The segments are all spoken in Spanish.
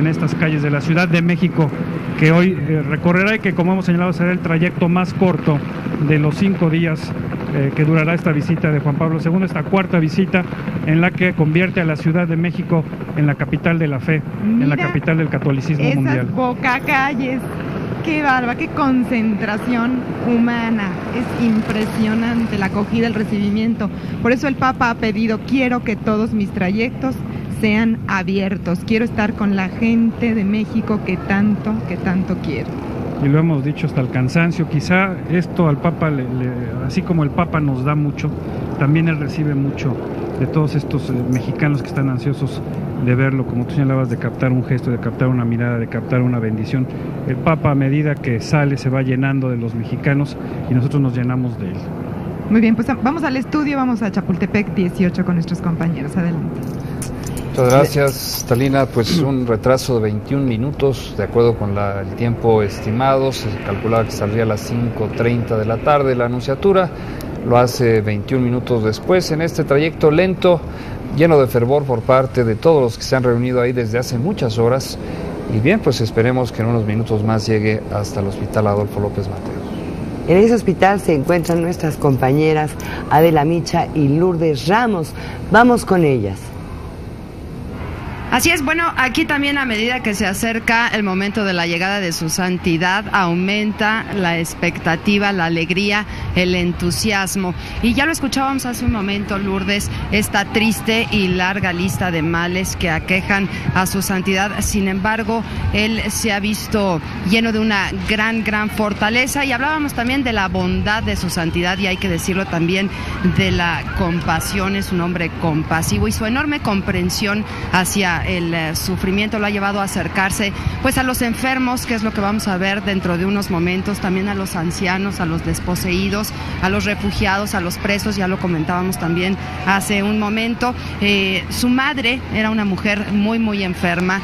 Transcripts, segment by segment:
en estas calles de la Ciudad de México, que hoy recorrerá y que, como hemos señalado, será el trayecto más corto de los 5 días que durará esta visita de Juan Pablo II, esta cuarta visita en la que convierte a la Ciudad de México en la capital de la fe, en la capital del catolicismo mundial. Esas bocacalles, qué barba, qué concentración humana, es impresionante la acogida, el recibimiento. Por eso el Papa ha pedido: quiero que todos mis trayectos sean abiertos, quiero estar con la gente de México que tanto quiero. Y lo hemos dicho hasta el cansancio, quizá esto al Papa, así como el Papa nos da mucho, también él recibe mucho de todos estos mexicanos que están ansiosos de verlo, como tú señalabas, de captar un gesto, de captar una mirada, de captar una bendición. El Papa, a medida que sale, se va llenando de los mexicanos y nosotros nos llenamos de él. Muy bien, pues vamos al estudio, vamos a Chapultepec 18 con nuestros compañeros. Adelante. Muchas gracias, Talina. Pues un retraso de 21 minutos, de acuerdo con el tiempo estimado. Se calculaba que saldría a las 5:30 de la tarde la anunciatura. Lo hace 21 minutos después, en este trayecto lento, lleno de fervor por parte de todos los que se han reunido ahí desde hace muchas horas. Y bien, pues esperemos que en unos minutos más llegue hasta el Hospital Adolfo López Mateos. En ese hospital se encuentran nuestras compañeras Adela Micha y Lourdes Ramos. Vamos con ellas. Así es, bueno, aquí también a medida que se acerca el momento de la llegada de su santidad, aumenta la expectativa, la alegría, el entusiasmo. Y ya lo escuchábamos hace un momento, Lourdes, esta triste y larga lista de males que aquejan a su santidad. Sin embargo, él se ha visto lleno de una gran fortaleza, y hablábamos también de la bondad de su santidad, y hay que decirlo también de la compasión. Es un hombre compasivo, y su enorme comprensión hacia el sufrimiento lo ha llevado a acercarse pues a los enfermos, que es lo que vamos a ver dentro de unos momentos, también a los ancianos, a los desposeídos, a los refugiados, a los presos. Ya lo comentábamos también hace un momento. Su madre era una mujer muy enferma,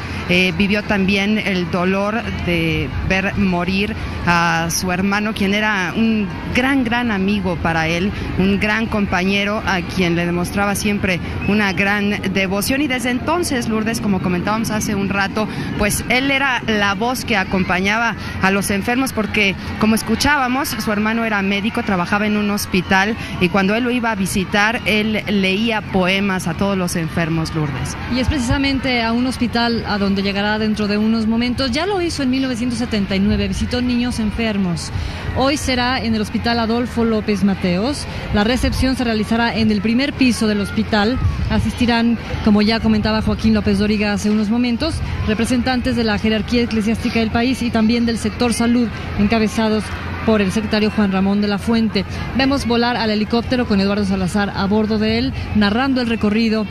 vivió también el dolor de ver morir a su hermano, quien era un gran amigo para él, un gran compañero a quien le demostraba siempre una gran devoción. Y desde entonces, Lourdes, como comentábamos hace un rato, pues él era la voz que acompañaba a los enfermos, porque como escuchábamos, su hermano era médico, trabajaba en un hospital, y cuando él lo iba a visitar, él leía poemas a todos los enfermos, Lourdes. Y es precisamente a un hospital a donde llegará dentro de unos momentos. Ya lo hizo en 1979, visitó niños enfermos. Hoy será en el Hospital Adolfo López Mateos. La recepción se realizará en el primer piso del hospital. Asistirán, como ya comentaba Joaquín López Dóriga hace unos momentos, representantes de la jerarquía eclesiástica del país y también del sector salud, encabezados por el secretario Juan Ramón de la Fuente. Vemos volar al helicóptero con Eduardo Salazar a bordo de él, narrando el recorrido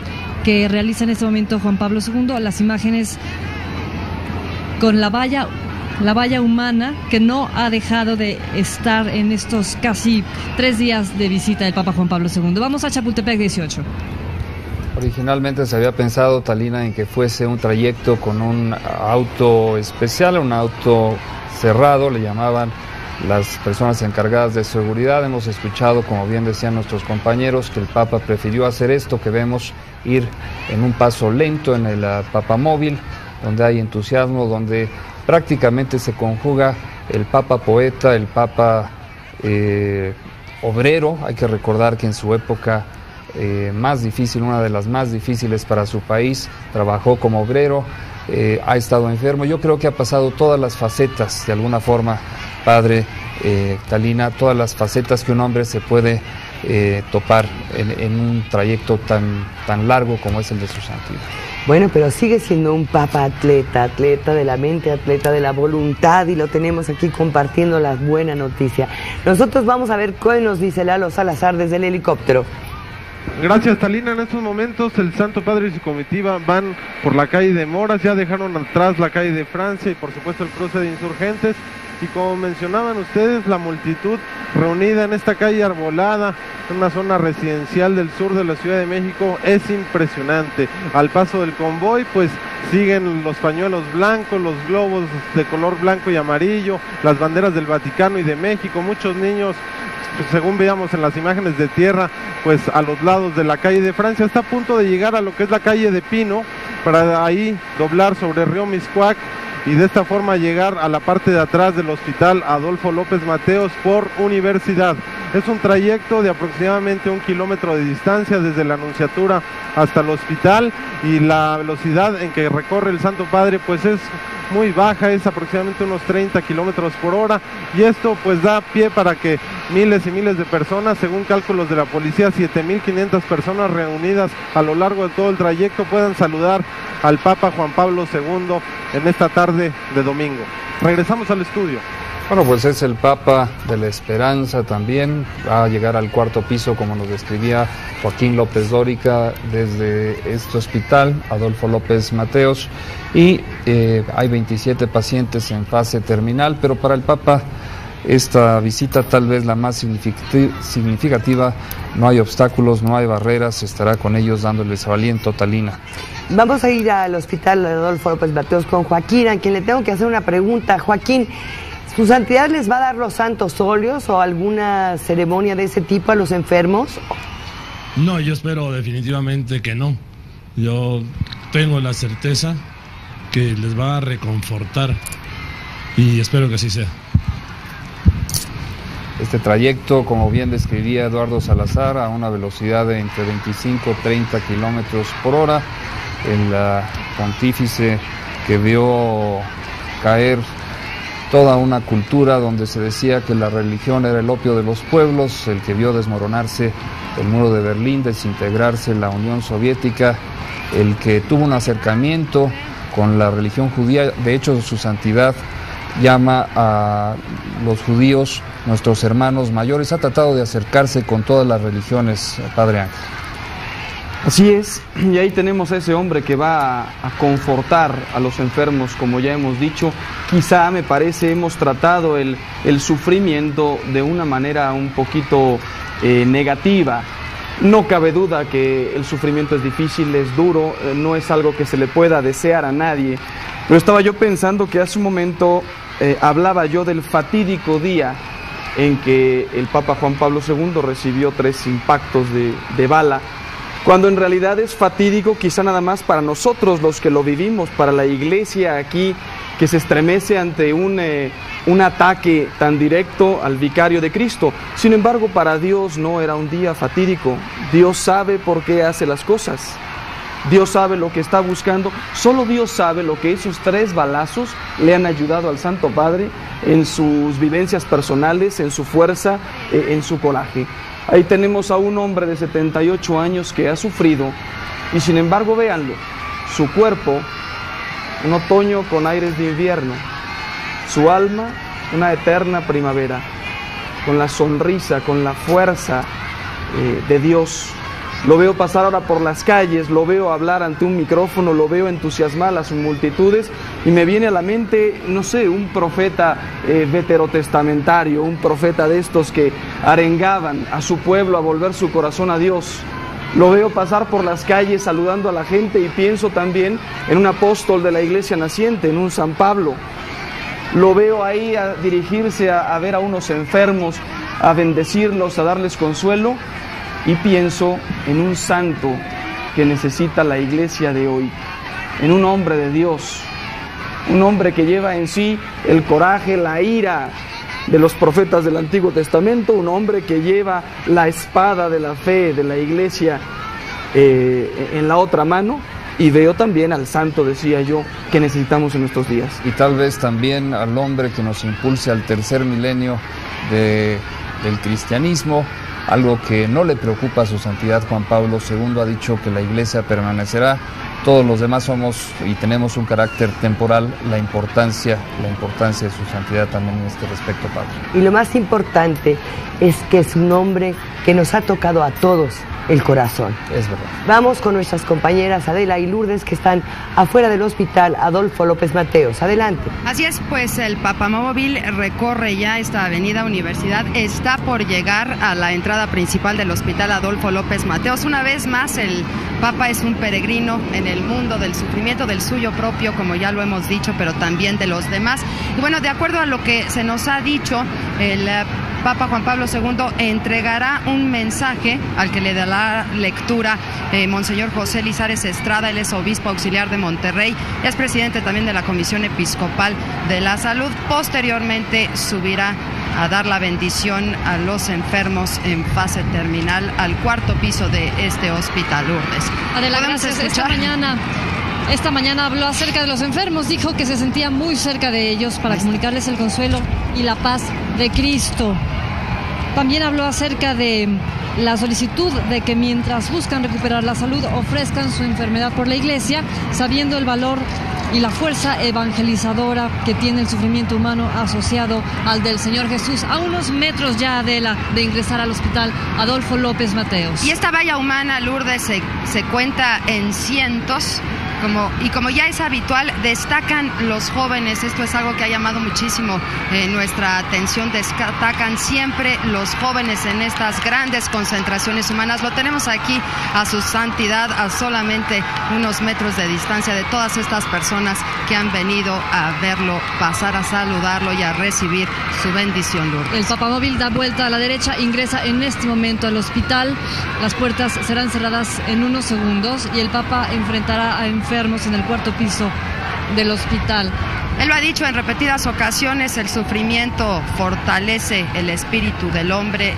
que realiza en este momento Juan Pablo II. Las imágenes con la valla humana que no ha dejado de estar en estos casi 3 días de visita del Papa Juan Pablo II. Vamos a Chapultepec 18. Originalmente se había pensado, Talina, en que fuese un trayecto con un auto especial, un auto cerrado, le llamaban las personas encargadas de seguridad. Hemos escuchado, como bien decían nuestros compañeros, que el Papa prefirió hacer esto que vemos, ir en un paso lento en el papamóvil, donde hay entusiasmo, donde prácticamente se conjuga el Papa poeta, el Papa obrero. Hay que recordar que en su época más difícil, una de las más difíciles para su país, trabajó como obrero, ha estado enfermo. Yo creo que ha pasado todas las facetas, de alguna forma, padre Talina, todas las facetas que un hombre se puede topar en un trayecto tan largo como es el de su santidad. Bueno, pero sigue siendo un Papa atleta de la mente, atleta de la voluntad, y lo tenemos aquí compartiendo la buena noticia. Nosotros vamos a ver qué nos dice Lalo Salazar desde el helicóptero. Gracias, Talina. En estos momentos el Santo Padre y su comitiva van por la calle de Moras, ya dejaron atrás la calle de Francia y por supuesto el cruce de Insurgentes. Y como mencionaban ustedes, la multitud reunida en esta calle arbolada, en una zona residencial del sur de la Ciudad de México, es impresionante. Al paso del convoy, pues siguen los pañuelos blancos, los globos de color blanco y amarillo, las banderas del Vaticano y de México, muchos niños, pues, según veíamos en las imágenes de tierra, pues a los lados de la calle de Francia. Está a punto de llegar a lo que es la calle de Pino, para ahí doblar sobre el río Mixcoac y de esta forma llegar a la parte de atrás del Hospital Adolfo López Mateos por Universidad. Es un trayecto de aproximadamente 1 kilómetro de distancia desde la Anunciatura hasta el hospital, y la velocidad en que recorre el Santo Padre pues es muy baja, es aproximadamente unos 30 kilómetros por hora, y esto pues da pie para que miles y miles de personas, según cálculos de la policía, 7.500 personas reunidas a lo largo de todo el trayecto, puedan saludar al Papa Juan Pablo II en esta tarde de domingo. Regresamos al estudio. Bueno, pues es el Papa de la Esperanza también, va a llegar al 4º piso, como nos describía Joaquín López Dórica, desde este hospital, Adolfo López Mateos, y hay 27 pacientes en fase terminal, pero para el Papa esta visita tal vez la más significativa, no hay obstáculos, no hay barreras, estará con ellos dándoles aliento. Talina. Vamos a ir al hospital Adolfo López Mateos con Joaquín, a quien le tengo que hacer una pregunta. Joaquín, ¿su santidad les va a dar los santos óleos o alguna ceremonia de ese tipo a los enfermos? No, yo espero definitivamente que no. Yo tengo la certeza que les va a reconfortar y espero que así sea. Este trayecto, como bien describía Eduardo Salazar, a una velocidad de entre 25 y 30 kilómetros por hora, el pontífice que vio caer toda una cultura donde se decía que la religión era el opio de los pueblos, el que vio desmoronarse el muro de Berlín, desintegrarse la Unión Soviética, el que tuvo un acercamiento con la religión judía. De hecho, su santidad llama a los judíos nuestros hermanos mayores, ha tratado de acercarse con todas las religiones, Padre Ángel. Así es, y ahí tenemos a ese hombre que va a confortar a los enfermos, como ya hemos dicho. Quizá, me parece, hemos tratado el sufrimiento de una manera un poquito negativa. No cabe duda que el sufrimiento es difícil, es duro, no es algo que se le pueda desear a nadie. Pero estaba yo pensando que hace un momento hablaba yo del fatídico día en que el Papa Juan Pablo II recibió 3 impactos de bala, cuando en realidad es fatídico quizá nada más para nosotros los que lo vivimos, para la iglesia aquí que se estremece ante un ataque tan directo al vicario de Cristo. Sin embargo, para Dios no era un día fatídico. Dios sabe por qué hace las cosas. Dios sabe lo que está buscando. Solo Dios sabe lo que esos 3 balazos le han ayudado al Santo Padre en sus vivencias personales, en su fuerza, en su coraje. Ahí tenemos a un hombre de 78 años que ha sufrido, y sin embargo, véanlo, su cuerpo, un otoño con aires de invierno, su alma, una eterna primavera, con la sonrisa, con la fuerza de Dios. Lo veo pasar ahora por las calles, lo veo hablar ante un micrófono, lo veo entusiasmar a las multitudes, y me viene a la mente, no sé, un profeta veterotestamentario, un profeta de estos que arengaban a su pueblo a volver su corazón a Dios. Lo veo pasar por las calles saludando a la gente, y pienso también en un apóstol de la iglesia naciente, en un San Pablo. Lo veo ahí a dirigirse a ver a unos enfermos, a bendecirlos, a darles consuelo. Y pienso en un santo que necesita la iglesia de hoy, en un hombre de Dios, un hombre que lleva en sí el coraje, la ira de los profetas del Antiguo Testamento, un hombre que lleva la espada de la fe de la iglesia en la otra mano. Y veo también al santo, decía yo, que necesitamos en nuestros días. Y tal vez también al hombre que nos impulse al tercer milenio del cristianismo, algo que no le preocupa a su santidad Juan Pablo II. Ha dicho que la iglesia permanecerá, todos los demás somos y tenemos un carácter temporal. La importancia de su santidad también en este respecto, Padre. Y lo más importante es que es un hombre que nos ha tocado a todos el corazón. Es verdad. Vamos con nuestras compañeras Adela y Lourdes, que están afuera del hospital Adolfo López Mateos. Adelante. Así es, pues el Papamóvil recorre ya esta avenida Universidad, está por llegar a la entrada principal del hospital Adolfo López Mateos. Una vez más, el Papa es un peregrino en el mundo del sufrimiento, del suyo propio, como ya lo hemos dicho, pero también de los demás. Y bueno, de acuerdo a lo que se nos ha dicho, el Papa Juan Pablo II entregará un mensaje al que le dará lectura Monseñor José Lizares Estrada. Él es obispo auxiliar de Monterrey, es presidente también de la Comisión Episcopal de la Salud. Posteriormente subirá a dar la bendición a los enfermos en fase terminal al cuarto piso de este hospital, Lourdes. Adela, gracias. Esta mañana habló acerca de los enfermos, dijo que se sentía muy cerca de ellos para comunicarles el consuelo y la paz de Cristo. También habló acerca de la solicitud de que mientras buscan recuperar la salud ofrezcan su enfermedad por la Iglesia, sabiendo el valor y la fuerza evangelizadora que tiene el sufrimiento humano asociado al del Señor Jesús, a unos metros ya de ingresar al hospital Adolfo López Mateos. Y esta valla humana, Lourdes, se cuenta en cientos. Como ya es habitual, destacan los jóvenes. Esto es algo que ha llamado muchísimo nuestra atención. Destacan siempre los jóvenes en estas grandes concentraciones humanas. Lo tenemos aquí a su santidad, a solamente unos metros de distancia de todas estas personas que han venido a verlo pasar, a saludarlo y a recibir su bendición, Lourdes. El papamóvil da vuelta a la derecha, ingresa en este momento al hospital. Las puertas serán cerradas en unos segundos y el Papa enfrentará a enfermos en el cuarto piso del hospital. Él lo ha dicho en repetidas ocasiones, el sufrimiento fortalece el espíritu del hombre,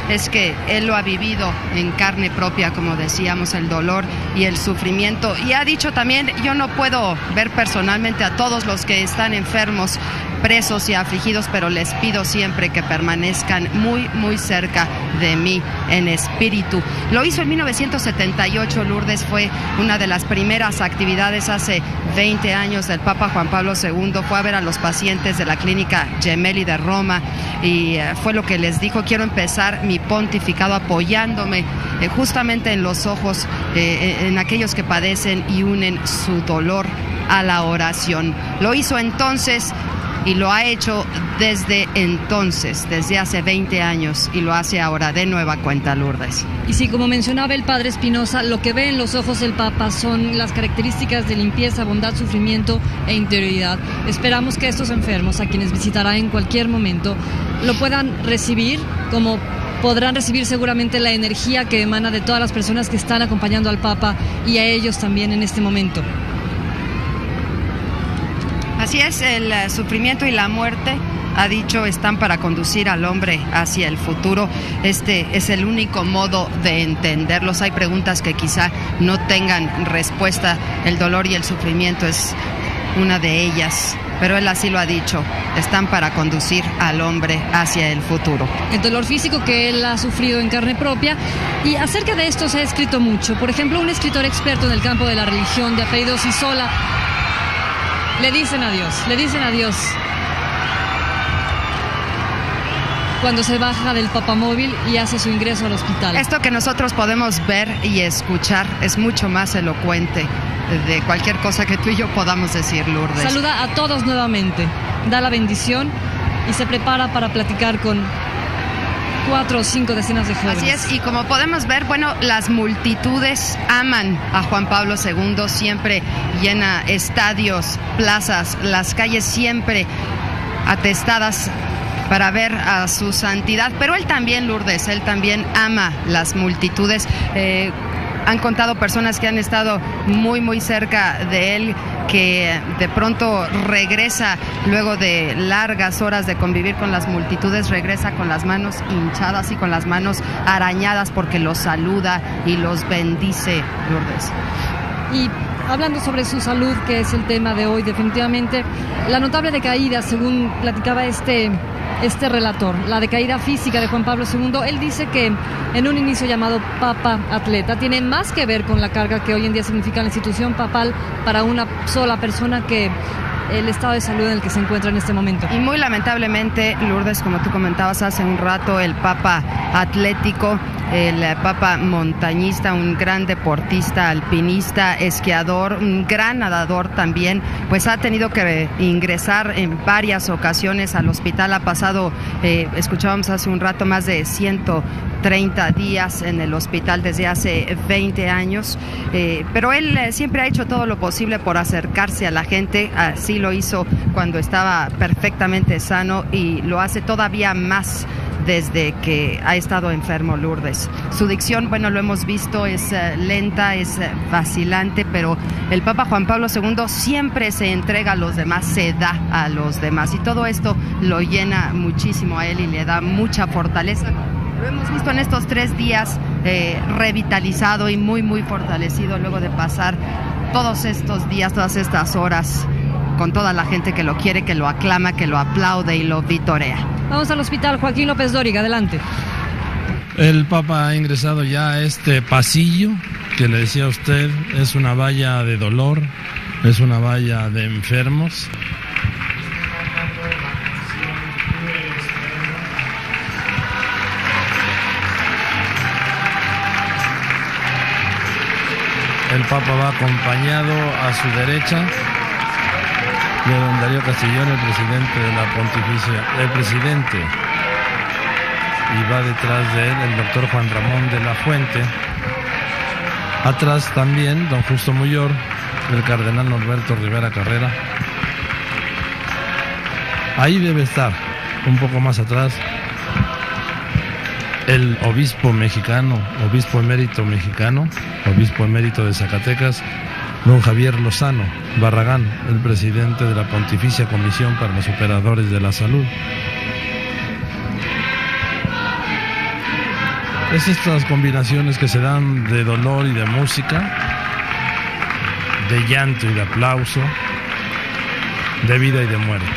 y es que él lo ha vivido en carne propia, como decíamos, el dolor y el sufrimiento. Y ha dicho también, yo no puedo ver personalmente a todos los que están enfermos, presos y afligidos, pero les pido siempre que permanezcan muy, muy cerca de mí en espíritu. Lo hizo en 1978, Lourdes, fue una de las primeras actividades hace 20 años del Papa Juan Pablo II. Fue a ver a los pacientes de la clínica Gemelli de Roma y fue lo que les dijo: quiero empezar mi pontificado apoyándome justamente en los ojos, en aquellos que padecen y unen su dolor a la oración. Lo hizo entonces y lo ha hecho desde entonces, desde hace 20 años, y lo hace ahora de nueva cuenta, Lourdes. Y sí, como mencionaba el padre Espinosa, lo que ve en los ojos del Papa son las características de limpieza, bondad, sufrimiento e interioridad. Esperamos que estos enfermos, a quienes visitará en cualquier momento, lo puedan recibir, como podrán recibir seguramente la energía que emana de todas las personas que están acompañando al Papa y a ellos también en este momento. Así es, el sufrimiento y la muerte, ha dicho, están para conducir al hombre hacia el futuro. Este es el único modo de entenderlos. Hay preguntas que quizá no tengan respuesta. El dolor y el sufrimiento es una de ellas, pero él así lo ha dicho, están para conducir al hombre hacia el futuro. El dolor físico que él ha sufrido en carne propia, y acerca de esto se ha escrito mucho. Por ejemplo, un escritor experto en el campo de la religión, de apellido Sisola, le dicen adiós cuando se baja del papamóvil y hace su ingreso al hospital. Esto que nosotros podemos ver y escuchar es mucho más elocuente de cualquier cosa que tú y yo podamos decir, Lourdes. Saluda a todos nuevamente, da la bendición y se prepara para platicar con 4 o 5 decenas de jóvenes. Así es, y como podemos ver, bueno, las multitudes aman a Juan Pablo II, siempre llena estadios, plazas, las calles siempre atestadas para ver a su santidad, pero él también, Lourdes, él también ama las multitudes. Han contado personas que han estado muy, muy cerca de él, que de pronto regresa luego de largas horas de convivir con las multitudes, regresa con las manos hinchadas y con las manos arañadas porque los saluda y los bendice, Lourdes. Y hablando sobre su salud, que es el tema de hoy, definitivamente, la notable decaída, según platicaba este relator, la decaída física de Juan Pablo II, él dice que en un inicio llamado Papa Atleta tiene más que ver con la carga que hoy en día significa la institución papal para una sola persona que el estado de salud en el que se encuentra en este momento. Y muy lamentablemente, Lourdes, como tú comentabas hace un rato, el Papa atlético, el Papa montañista, un gran deportista, alpinista, esquiador, un gran nadador también, pues ha tenido que ingresar en varias ocasiones al hospital. Ha pasado, escuchábamos hace un rato, más de 130 días en el hospital desde hace 20 años, pero él siempre ha hecho todo lo posible por acercarse a la gente. Así lo hizo cuando estaba perfectamente sano y lo hace todavía más desde que ha estado enfermo Lourdes. Su dicción, bueno, lo hemos visto, es lenta, es vacilante, pero el Papa Juan Pablo II siempre se entrega a los demás, se da a los demás, y todo esto lo llena muchísimo a él y le da mucha fortaleza. Lo hemos visto en estos 3 días revitalizado y muy, muy fortalecido luego de pasar todos estos días, todas estas horas con toda la gente que lo quiere, que lo aclama, que lo aplaude y lo vitorea. Vamos al hospital Joaquín López Dóriga, adelante. El Papa ha ingresado ya a este pasillo que le decía a usted, es una valla de dolor, es una valla de enfermos. El Papa va acompañado a su derecha de don Darío Castellón, el presidente de la Pontificia, el presidente, y va detrás de él el doctor Juan Ramón de la Fuente. Atrás también don Justo Muyor, el cardenal Norberto Rivera Carrera. Ahí debe estar, un poco más atrás, el obispo mexicano, obispo emérito mexicano, obispo emérito de Zacatecas, don Javier Lozano Barragán, el presidente de la Pontificia Comisión para los Operadores de la Salud. Es estas combinaciones que se dan de dolor y de música, de llanto y de aplauso, de vida y de muerte.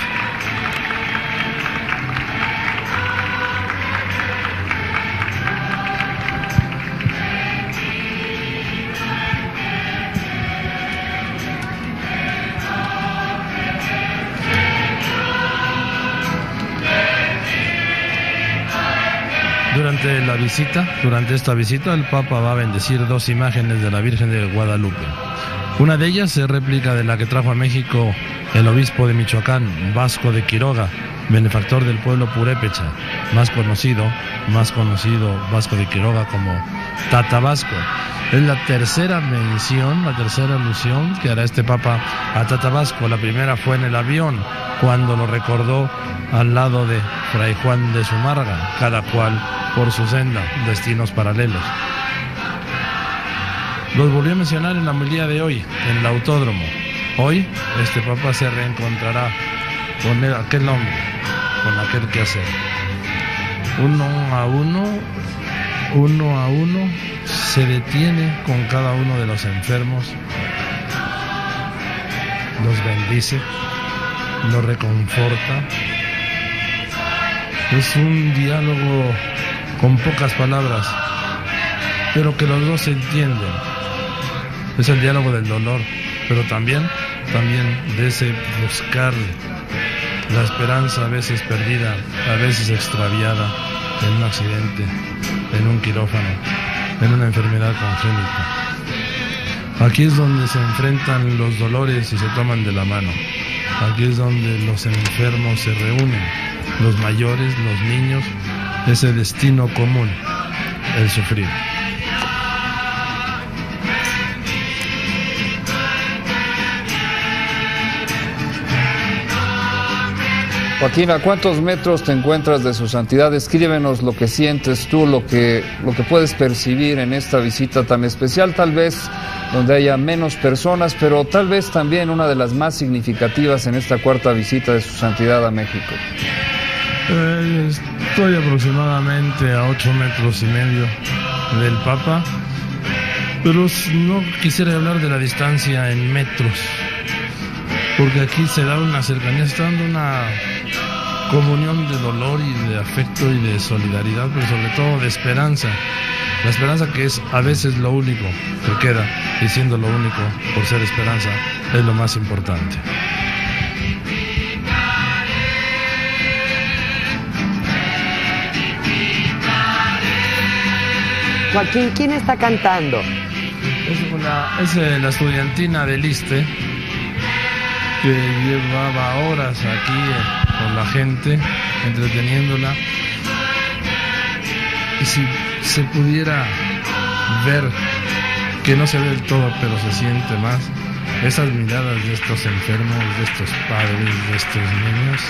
Durante esta visita, el Papa va a bendecir 2 imágenes de la Virgen de Guadalupe. Una de ellas es réplica de la que trajo a México el obispo de Michoacán, Vasco de Quiroga, benefactor del pueblo purépecha, más conocido Vasco de Quiroga como Tata Vasco. Es la tercera mención, la tercera alusión que hará este Papa a Tata Vasco. La primera fue en el avión, cuando lo recordó al lado de Fray Juan de Zumárraga, cada cual por su senda, destinos paralelos. Los volvió a mencionar en la homilía de hoy, en el autódromo. Hoy, este Papa se reencontrará con aquel hombre, con aquel quehacer. Uno a uno, se detiene con cada uno de los enfermos, los bendice, los reconforta. Es un diálogo con pocas palabras, pero que los dos se entienden. Es el diálogo del dolor, pero también de ese buscar la esperanza, a veces perdida, a veces extraviada, en un accidente, en un quirófano, en una enfermedad congénita. Aquí es donde se enfrentan los dolores y se toman de la mano. Aquí es donde los enfermos se reúnen, los mayores, los niños, ese destino común, el sufrir. Joaquín, ¿a cuántos metros te encuentras de su santidad? Escríbenos lo que sientes tú, lo que puedes percibir en esta visita tan especial, tal vez donde haya menos personas, pero tal vez también una de las más significativas en esta 4ª visita de su santidad a México. Estoy aproximadamente a 8,5 metros del Papa, pero no quisiera hablar de la distancia en metros, porque aquí se da una cercanía, se está dando una comunión de dolor y de afecto y de solidaridad, pero sobre todo de esperanza. La esperanza, que es a veces lo único que queda, y siendo lo único por ser esperanza, es lo más importante. Joaquín, ¿quién está cantando? Es la estudiantina del ISSSTE, que llevaba horas aquí con la gente, entreteniéndola. Y si se pudiera ver, que no se ve del todo, pero se siente más, esas miradas de estos enfermos, de estos padres, de estos niños,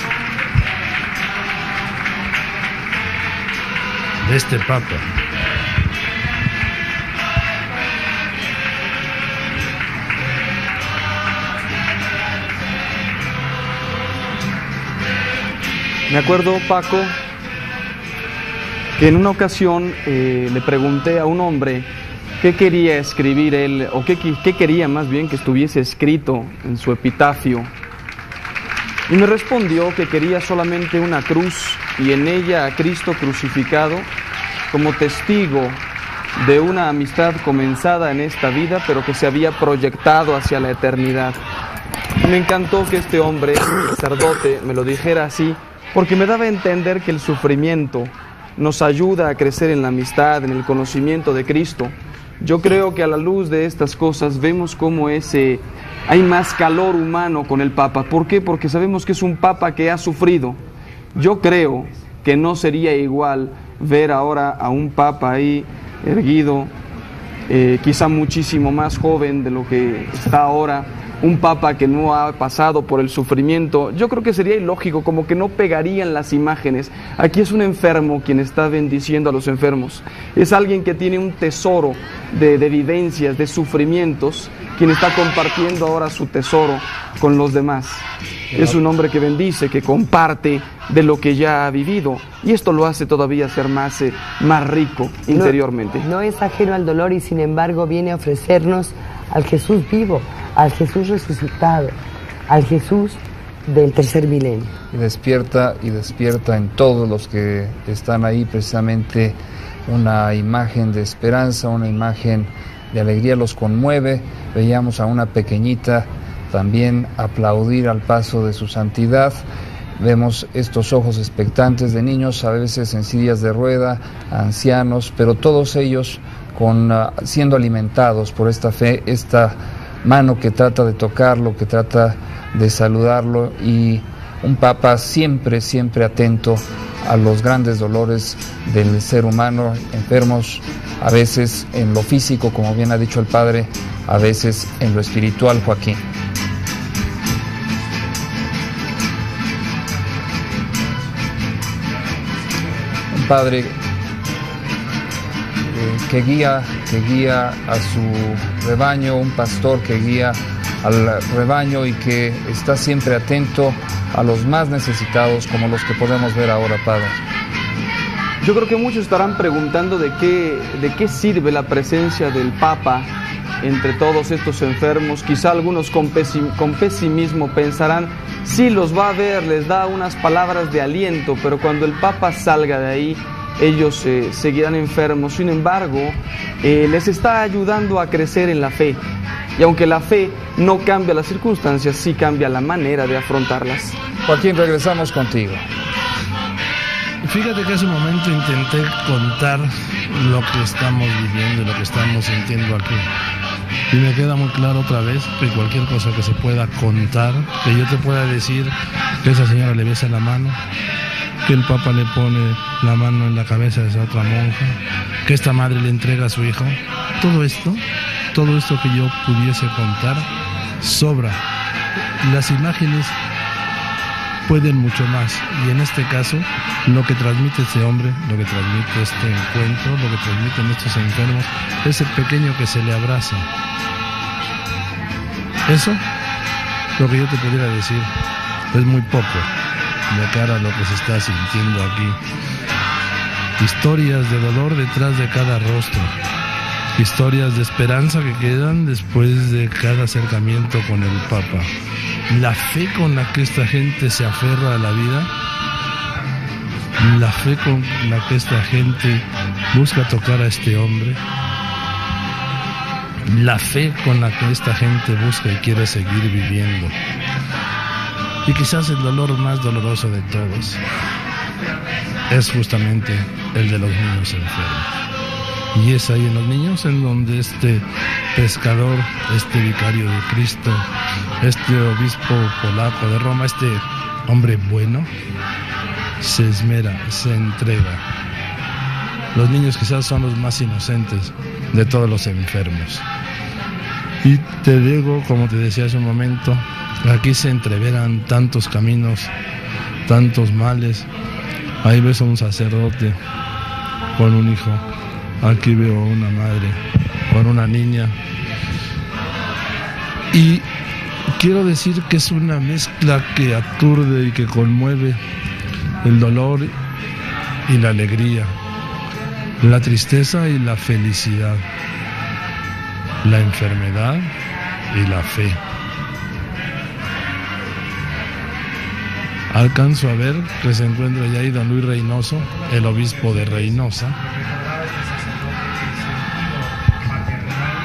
de este Papa. Me acuerdo, Paco, que en una ocasión le pregunté a un hombre qué quería escribir él, o qué quería más bien que estuviese escrito en su epitafio. Y me respondió que quería solamente una cruz y en ella a Cristo crucificado como testigo de una amistad comenzada en esta vida, pero que se había proyectado hacia la eternidad. Me encantó que este hombre, sacerdote, me lo dijera así, porque me daba a entender que el sufrimiento nos ayuda a crecer en la amistad, en el conocimiento de Cristo. Yo creo que a la luz de estas cosas vemos cómo hay más calor humano con el Papa. ¿Por qué? Porque sabemos que es un Papa que ha sufrido. Yo creo que no sería igual ver ahora a un Papa ahí erguido, quizá muchísimo más joven de lo que está ahora, un Papa que no ha pasado por el sufrimiento. Yo creo que sería ilógico, como que no pegarían las imágenes. Aquí es un enfermo quien está bendiciendo a los enfermos. Es alguien que tiene un tesoro de vivencias, de sufrimientos, quien está compartiendo ahora su tesoro con los demás. Es un hombre que bendice, que comparte de lo que ya ha vivido, y esto lo hace todavía ser más rico interiormente. No es ajeno al dolor y sin embargo viene a ofrecernos al Jesús vivo, al Jesús resucitado, al Jesús del tercer milenio. Y despierta en todos los que están ahí precisamente una imagen de esperanza, una imagen de alegría, los conmueve. Veíamos a una pequeñita también aplaudir al paso de su santidad. Vemos estos ojos expectantes de niños, a veces en sillas de rueda, ancianos, pero todos ellos siendo alimentados por esta fe, esta mano que trata de tocarlo, que trata de saludarlo, y un Papa siempre atento a los grandes dolores del ser humano, enfermos, a veces en lo físico, como bien ha dicho el Padre, a veces en lo espiritual, Joaquín. Un Padre que guía a su rebaño, un pastor que guía al rebaño y que está siempre atento a los más necesitados, como los que podemos ver ahora, Padre. Yo creo que muchos estarán preguntando de qué sirve la presencia del Papa entre todos estos enfermos. Quizá algunos con pesimismo pensarán, sí, los va a ver, les da unas palabras de aliento, pero cuando el Papa salga de ahí, ellos seguirán enfermos. Sin embargo, les está ayudando a crecer en la fe. Y aunque la fe no cambia las circunstancias, sí cambia la manera de afrontarlas. Joaquín, regresamos contigo. Fíjate que hace un momento intenté contar lo que estamos viviendo y lo que estamos sintiendo aquí. Y me queda muy claro otra vez que cualquier cosa que se pueda contar, que yo te pueda decir que esa señora le besa la mano, que el Papa le pone la mano en la cabeza de esa otra monja, que esta madre le entrega a su hijo, todo esto que yo pudiese contar, sobra. Las imágenes pueden mucho más, y en este caso, lo que transmite este hombre, lo que transmite este encuentro, lo que transmiten estos enfermos, es el pequeño que se le abraza. Eso, lo que yo te pudiera decir, es muy poco de cara a lo que se está sintiendo aquí. Historias de dolor detrás de cada rostro, historias de esperanza que quedan después de cada acercamiento con el Papa. La fe con la que esta gente se aferra a la vida, la fe con la que esta gente busca tocar a este hombre, la fe con la que esta gente busca y quiere seguir viviendo. Y quizás el dolor más doloroso de todos es justamente el de los niños enfermos. Y es ahí en los niños en donde este pescador, este vicario de Cristo, este obispo polaco de Roma, este hombre bueno, se esmera, se entrega. Los niños quizás son los más inocentes de todos los enfermos. Y te digo, como te decía hace un momento, aquí se entreveran tantos caminos, tantos males. Ahí ves a un sacerdote con un hijo, aquí veo una madre con una niña. Y quiero decir que es una mezcla que aturde y que conmueve, el dolor y la alegría, la tristeza y la felicidad, la enfermedad y la fe. Alcanzo a ver que se encuentra ya ahí don Luis Reynoso, el obispo de Reynosa.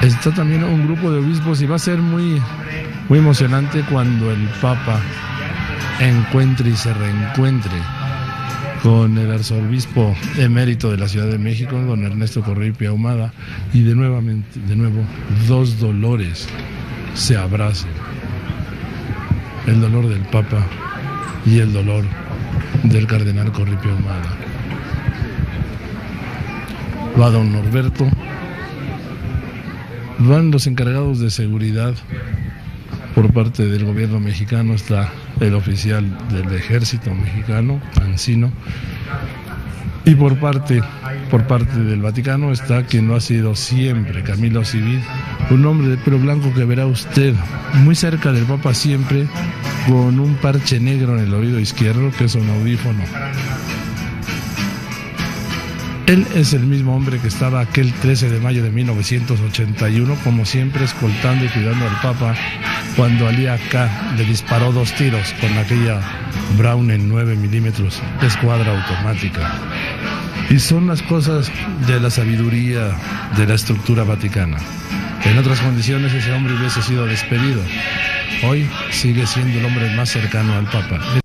Está también un grupo de obispos y va a ser muy emocionante cuando el Papa encuentre y se reencuentre con el arzobispo emérito de la Ciudad de México, don Ernesto Correia Ahumada, y de nuevo dos dolores se abracen: el dolor del Papa y el dolor del cardenal Correia Ahumada. Va don Norberto, van los encargados de seguridad por parte del gobierno mexicano, está el oficial del ejército mexicano, Ancino, y por parte del Vaticano está quien lo ha sido siempre, Camilo Civil, un hombre de pelo blanco que verá usted muy cerca del Papa siempre, con un parche negro en el oído izquierdo, que es un audífono. Él es el mismo hombre que estaba aquel 13 de mayo de 1981, como siempre, escoltando y cuidando al Papa cuando Ali Acá le disparó 2 tiros con aquella Brown en 9 milímetros de escuadra automática. Y son las cosas de la sabiduría de la estructura vaticana. En otras condiciones ese hombre hubiese sido despedido. Hoy sigue siendo el hombre más cercano al Papa.